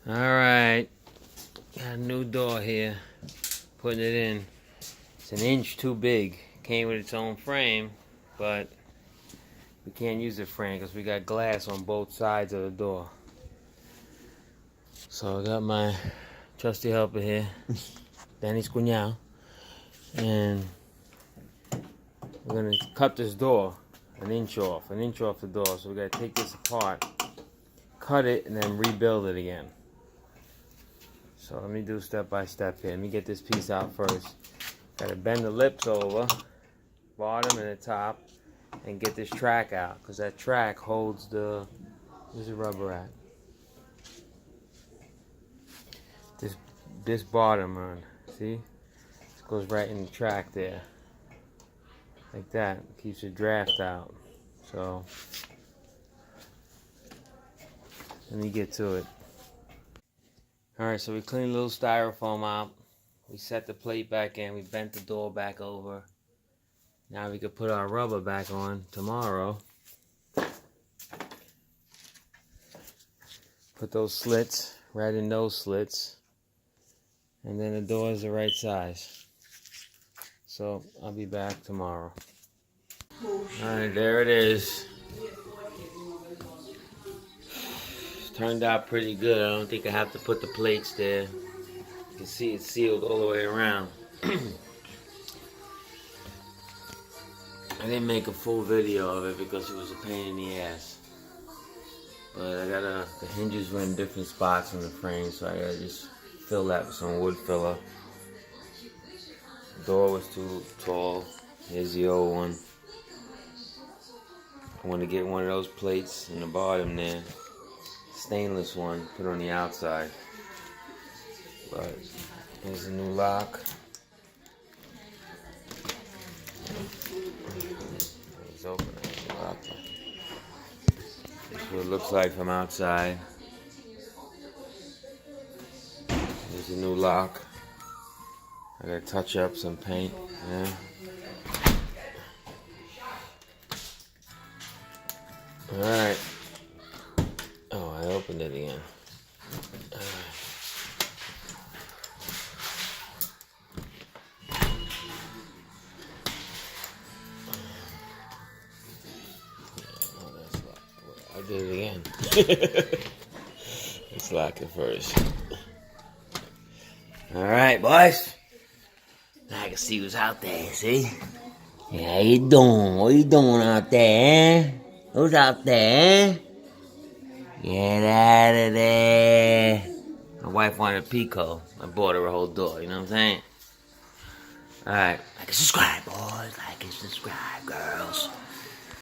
Alright, got a new door here. Putting it in. It's an inch too big. Came with its own frame, but we can't use the frame because we got glass on both sides of the door. So I got my trusty helper here, Danny Squignow, and we're gonna cut this door an inch off the door. So we gotta take this apart, cut it, and then rebuild it again. So let me do step by step here. Let me get this piece out first. Gotta bend the lips over, bottom and the top, and get this track out, because that track holds the, where's the rubber at? This bottom run, see? This goes right in the track there. Like that, keeps the draft out. So, let me get to it. Alright, so we cleaned a little styrofoam out. We set the plate back in, we bent the door back over. Now we could put our rubber back on tomorrow. Put those slits right in those slits. And then the door is the right size. So I'll be back tomorrow. Alright, there it is. Turned out pretty good. I don't think I have to put the plates there. You can see it's sealed all the way around. I didn't make a full video of it because it was a pain in the ass. But I got the hinges were in different spots on the frame, so I gotta just fill that with some wood filler. The door was too tall. Here's the old one. I want to get one of those plates in the bottom there. Stainless one, put on the outside. But here's a new lock. It's open. This is what it looks like from outside. There's a new lock. I gotta touch up some paint. Yeah. Alright. Oh, I opened it again. I did it again. Let's lock it first. Alright, boys. I can see who's out there, see? Yeah, how you doing? What you doing out there, eh? Who's out there, eh? Get out of there. My wife wanted a Pico. I bought her a whole door, you know what I'm saying? Alright, like and subscribe, boys. Like and subscribe, girl.